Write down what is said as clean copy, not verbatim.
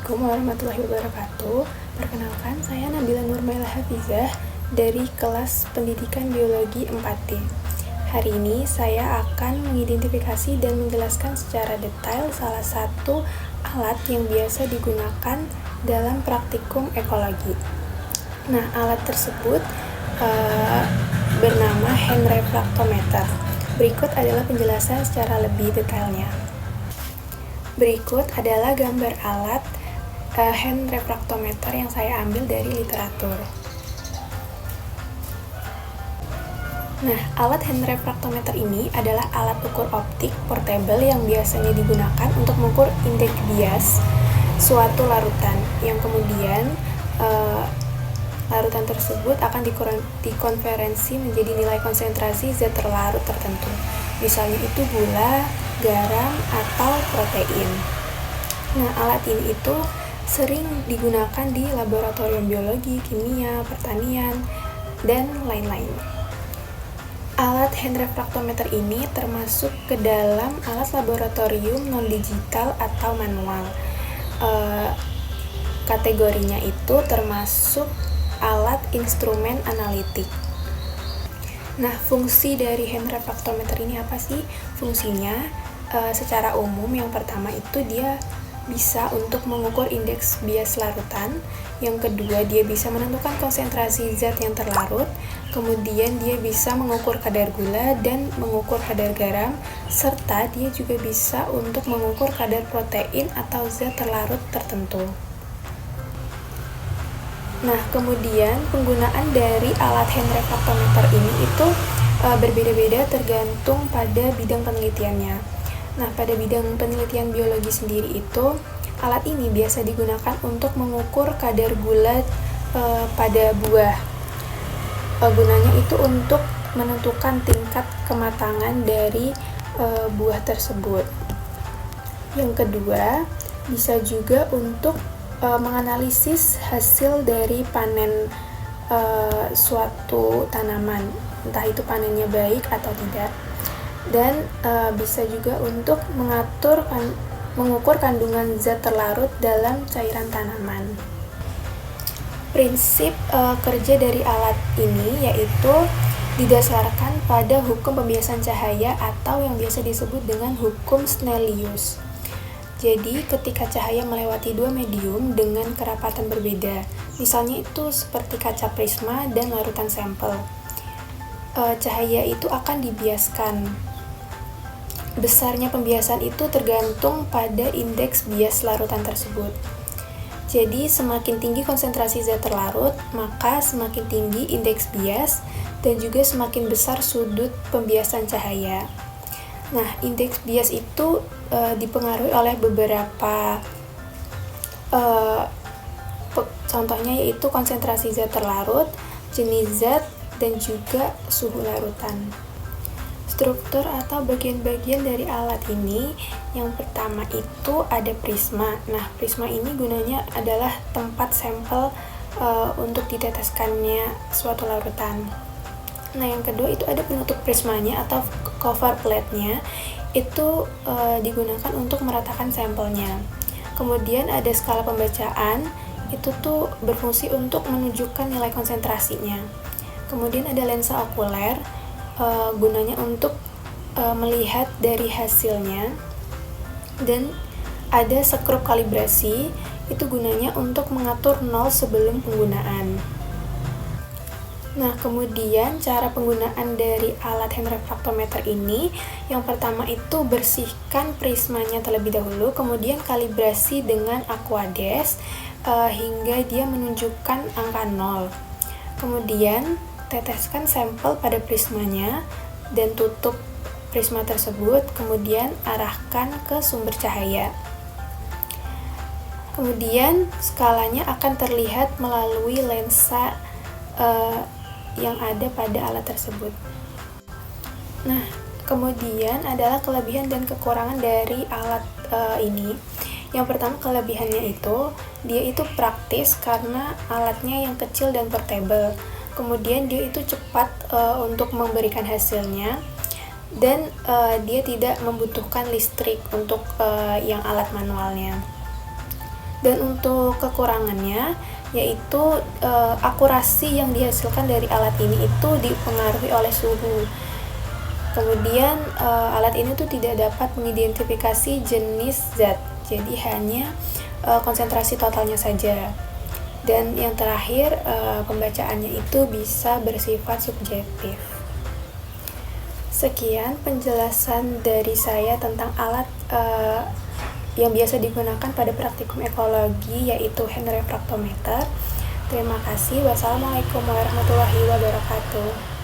Assalamualaikum warahmatullahi wabarakatuh. Perkenalkan, saya Nabila Nurmaila Hafizah dari kelas Pendidikan Biologi 4D. Hari ini saya akan mengidentifikasi dan menjelaskan secara detail salah satu alat yang biasa digunakan dalam praktikum ekologi. Nah, alat tersebut bernama hand refractometer. Berikut adalah penjelasan secara lebih detailnya. Berikut adalah gambar alat hand refractometer yang saya ambil dari literatur. Nah, alat hand refractometer ini adalah alat ukur optik portable yang biasanya digunakan untuk mengukur indeks bias suatu larutan, yang kemudian larutan tersebut akan dikonversi menjadi nilai konsentrasi zat terlarut tertentu, misalnya itu gula, garam, atau protein. Nah, alat ini itu sering digunakan di laboratorium biologi, kimia, pertanian, dan lain-lain. Alat hand refractometer ini termasuk ke dalam alat laboratorium non-digital atau manual. Kategorinya itu termasuk alat instrumen analitik. Nah, fungsi dari hand refractometer ini apa sih? Fungsinya secara umum yang pertama itu dia bisa untuk mengukur indeks bias larutan. Yang kedua, dia bisa menentukan konsentrasi zat yang terlarut. Kemudian dia bisa mengukur kadar gula dan mengukur kadar garam, serta dia juga bisa untuk mengukur kadar protein atau zat terlarut tertentu. Nah, kemudian penggunaan dari alat hand refractometer ini itu berbeda-beda tergantung pada bidang penelitiannya. Nah, pada bidang penelitian biologi sendiri itu, alat ini biasa digunakan untuk mengukur kadar gula pada buah. Gunanya itu untuk menentukan tingkat kematangan dari buah tersebut. Yang kedua, bisa juga untuk menganalisis hasil dari panen suatu tanaman, entah itu panennya baik atau tidak. Dan bisa juga untuk mengukur kandungan zat terlarut dalam cairan tanaman. Prinsip kerja dari alat ini yaitu didasarkan pada hukum pembiasan cahaya atau yang biasa disebut dengan hukum Snellius. Jadi, ketika cahaya melewati dua medium dengan kerapatan berbeda, misalnya itu seperti kaca prisma dan larutan sampel, cahaya itu akan dibiaskan. Besarnya pembiasan itu tergantung pada indeks bias larutan tersebut. Jadi, semakin tinggi konsentrasi zat terlarut, maka semakin tinggi indeks bias dan juga semakin besar sudut pembiasan cahaya. Nah, indeks bias itu dipengaruhi oleh beberapa contohnya yaitu konsentrasi zat terlarut, jenis zat, dan juga suhu larutan. Struktur atau bagian-bagian dari alat ini, yang pertama itu ada prisma. Nah, prisma ini gunanya adalah tempat sampel untuk diteteskannya suatu larutan. Nah, yang kedua itu ada penutup prismanya atau cover plate-nya, itu digunakan untuk meratakan sampelnya. Kemudian ada skala pembacaan, itu tuh berfungsi untuk menunjukkan nilai konsentrasinya. Kemudian ada lensa okuler, gunanya untuk melihat dari hasilnya. Dan ada skrup kalibrasi, itu gunanya untuk mengatur nol sebelum penggunaan. Nah, kemudian cara penggunaan dari alat hand refractometer ini, yang pertama itu bersihkan prismanya terlebih dahulu, kemudian kalibrasi dengan aquades hingga dia menunjukkan angka 0. Kemudian teteskan sampel pada prismanya dan tutup prisma tersebut, kemudian arahkan ke sumber cahaya. Kemudian skalanya akan terlihat melalui lensa yang ada pada alat tersebut. Nah, kemudian adalah kelebihan dan kekurangan dari alat ini. Yang pertama, kelebihannya itu dia itu praktis karena alatnya yang kecil dan portable. Kemudian dia itu cepat untuk memberikan hasilnya, dan dia tidak membutuhkan listrik untuk yang alat manualnya. Dan untuk kekurangannya yaitu akurasi yang dihasilkan dari alat ini itu dipengaruhi oleh suhu. Kemudian alat ini tuh tidak dapat mengidentifikasi jenis zat, jadi hanya konsentrasi totalnya saja. Dan yang terakhir, pembacaannya itu bisa bersifat subjektif. Sekian penjelasan dari saya tentang alat yang biasa digunakan pada praktikum ekologi, yaitu hand refractometer. Terima kasih. Wassalamualaikum warahmatullahi wabarakatuh.